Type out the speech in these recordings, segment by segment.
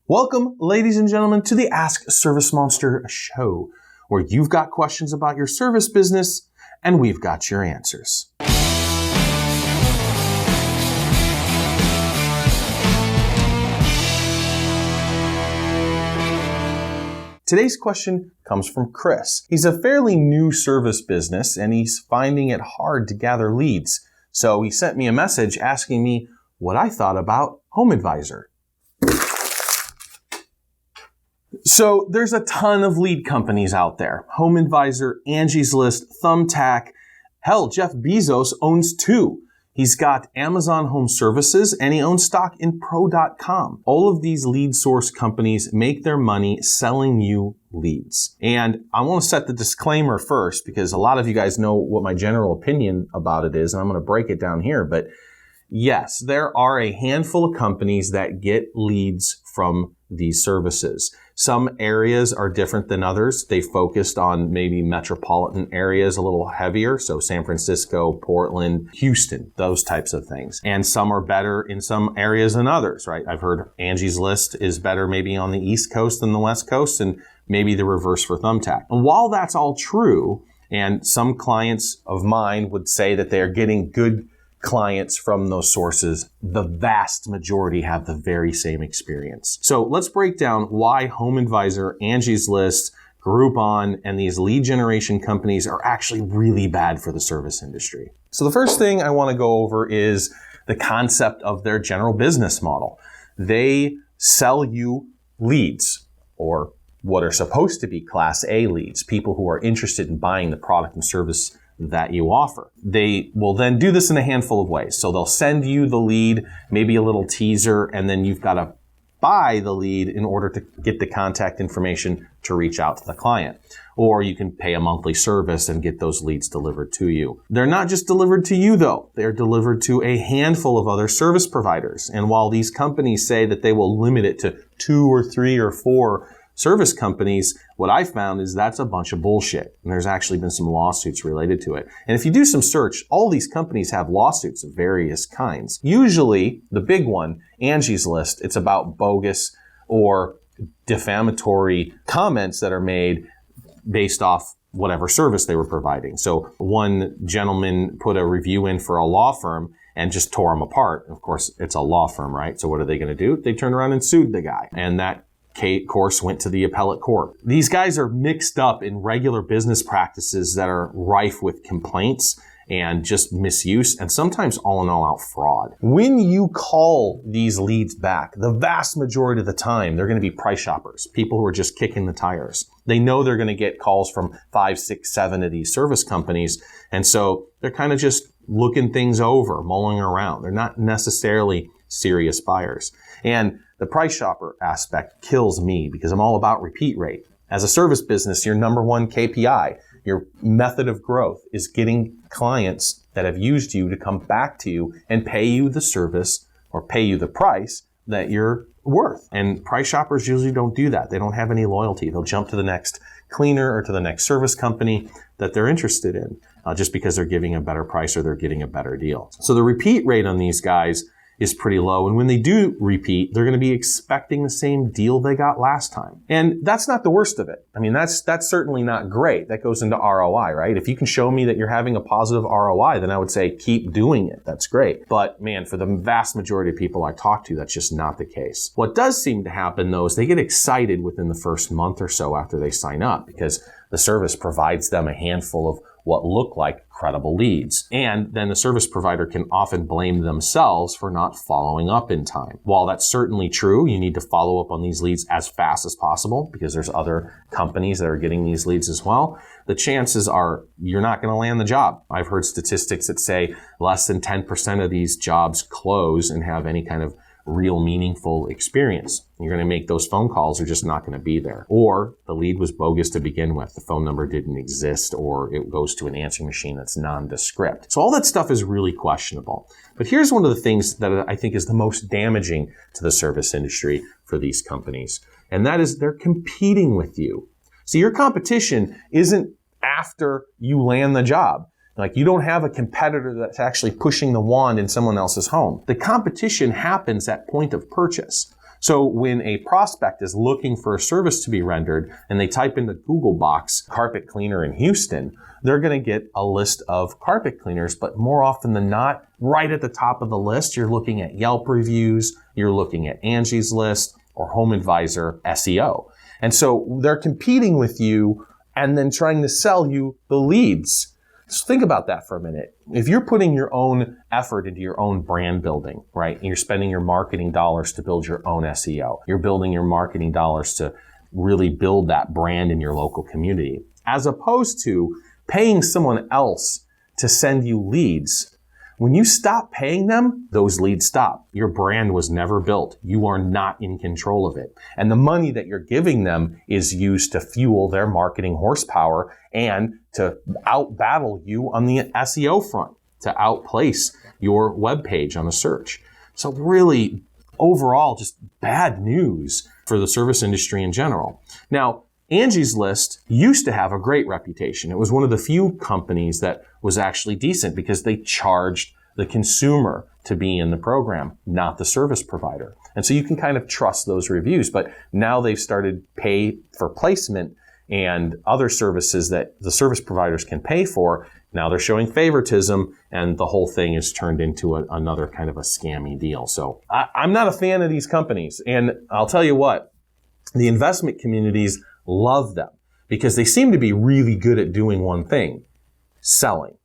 Welcome, ladies and gentlemen, to the Ask ServiceMonster show, where you've got questions about your service business and we've got your answers. Today's question comes from Chris. He's a fairly new service business and he's finding it hard to gather leads. So he sent me a message asking me what I thought about HomeAdvisor. So there's a ton of lead companies out there. HomeAdvisor, Angie's List, Thumbtack. Hell, Jeff Bezos owns two. He's got Amazon Home Services and he owns stock in Pro.com. All of these lead source companies make their money selling you leads. And I want to set the disclaimer first because a lot of you guys know what my general opinion about it is, and I'm going to break it down here. But yes, there are a handful of companies that get leads from these services. Some areas are different than others. They focused on maybe metropolitan areas a little heavier. So San Francisco, Portland, Houston, those types of things. And some are better in some areas than others, right? I've heard Angie's List is better maybe on the East Coast than the West Coast, and maybe the reverse for Thumbtack. And while that's all true, and some clients of mine would say that they're getting good clients from those sources, the vast majority have the very same experience. So let's break down why HomeAdvisor, Angie's List, Groupon, and these lead generation companies are actually really bad for the service industry. So the first thing I want to go over is the concept of their general business model. They sell you leads, or what are supposed to be Class A leads, people who are interested in buying the product and service that you offer. They will then do this in a handful of ways. So they'll send you the lead, maybe a little teaser, and then you've got to buy the lead in order to get the contact information to reach out to the client. Or you can pay a monthly service and get those leads delivered to you. They're not just delivered to you though. They're delivered to a handful of other service providers. And while these companies say that they will limit it to 2 or 3 or 4 service companies, what I found is that's a bunch of bullshit. And there's actually been some lawsuits related to it. And if you do some search, all these companies have lawsuits of various kinds. Usually, the big one, Angie's List, it's about bogus or defamatory comments that are made based off whatever service they were providing. So one gentleman put a review in for a law firm and just tore them apart. Of course, it's a law firm, right? So what are they going to do? They turned around and sued the guy. And that course went to the appellate court. These guys are mixed up in regular business practices that are rife with complaints and just misuse and sometimes all in all out fraud. When you call these leads back, the vast majority of the time, they're going to be price shoppers, people who are just kicking the tires. They know they're going to get calls from 5, 6, 7 of these service companies. And so they're kind of just looking things over, mulling around. They're not necessarily serious buyers. And the price shopper aspect kills me because I'm all about repeat rate. As a service business, your number one KPI, your method of growth is getting clients that have used you to come back to you and pay you the service or pay you the price that you're worth. And price shoppers usually don't do that. They don't have any loyalty. They'll jump to the next cleaner or to the next service company that they're interested in just because they're giving a better price or they're getting a better deal. So the repeat rate on these guys is pretty low. And when they do repeat, they're going to be expecting the same deal they got last time. And that's not the worst of it. I mean, that's certainly not great. That goes into ROI, right? If you can show me that you're having a positive ROI, then I would say keep doing it. That's great. But man, for the vast majority of people I talk to, that's just not the case. What does seem to happen though is they get excited within the first month or so after they sign up because the service provides them a handful of what look like credible leads. And then the service provider can often blame themselves for not following up in time. While that's certainly true, you need to follow up on these leads as fast as possible because there's other companies that are getting these leads as well. The chances are you're not going to land the job. I've heard statistics that say less than 10% of these jobs close and have any kind of real meaningful experience. You're going to make those phone calls, they're just not going to be there. Or the lead was bogus to begin with. The phone number didn't exist, or it goes to an answering machine that's nondescript. So all that stuff is really questionable. But here's one of the things that I think is the most damaging to the service industry for these companies. And that is they're competing with you. So your competition isn't after you land the job. Like you don't have a competitor that's actually pushing the wand in someone else's home. The competition happens at point of purchase. So when a prospect is looking for a service to be rendered and they type in the Google box, carpet cleaner in Houston, they're going to get a list of carpet cleaners, but more often than not, right at the top of the list, you're looking at Yelp reviews, you're looking at Angie's List or HomeAdvisor SEO. And so they're competing with you and then trying to sell you the leads. So think about that for a minute. If you're putting your own effort into your own brand building, right, and you're spending your marketing dollars to build your own SEO, you're building your marketing dollars to really build that brand in your local community, as opposed to paying someone else to send you leads. When you stop paying them, those leads stop. Your brand was never built. You are not in control of it. And the money that you're giving them is used to fuel their marketing horsepower and to out-battle you on the SEO front, to outplace your web page on a search. So really, overall, just bad news for the service industry in general. Now, Angie's List used to have a great reputation. It was one of the few companies that was actually decent because they charged the consumer to be in the program, not the service provider. And so you can kind of trust those reviews. But now they've started pay for placement and other services that the service providers can pay for. Now they're showing favoritism, and the whole thing is turned into another kind of a scammy deal. So I'm not a fan of these companies. And I'll tell you what, the investment communities love them because they seem to be really good at doing one thing: selling.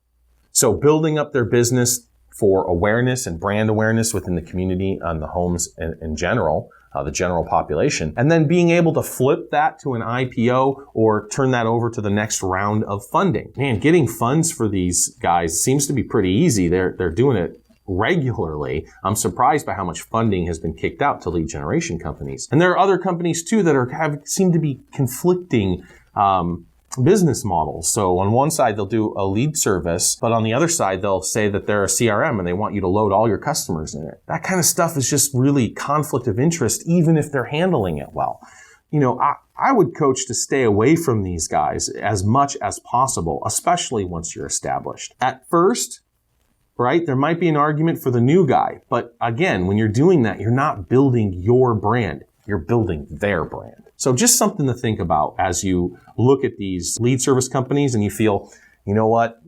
So building up their business for awareness and brand awareness within the community, on the homes in general, the general population, and then being able to flip that to an IPO or turn that over to the next round of funding. Man, getting funds for these guys seems to be pretty easy. They're doing it regularly. I'm surprised by how much funding has been kicked out to lead generation companies. And there are other companies too that seem to be conflicting business models. So on one side, they'll do a lead service, but on the other side, they'll say that they're a CRM and they want you to load all your customers in it. That kind of stuff is just really conflict of interest, even if they're handling it well. You know, I would coach to stay away from these guys as much as possible, especially once you're established. At first, right, there might be an argument for the new guy. But again, when you're doing that, you're not building your brand. You're building their brand. So just something to think about as you look at these lead service companies and you feel, you know what,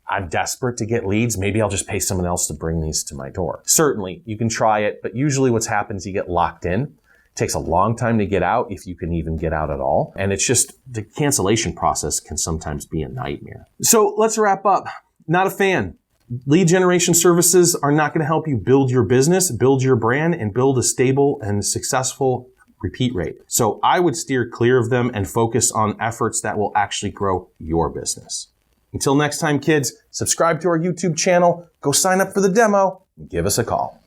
I'm desperate to get leads. Maybe I'll just pay someone else to bring these to my door. Certainly, you can try it, but usually what's happened is you get locked in. It takes a long time to get out, if you can even get out at all. And it's just, the cancellation process can sometimes be a nightmare. So let's wrap up. Not a fan. Lead generation services are not going to help you build your business, build your brand, and build a stable and successful repeat rate. So I would steer clear of them and focus on efforts that will actually grow your business. Until next time, kids, subscribe to our YouTube channel, go sign up for the demo, and give us a call.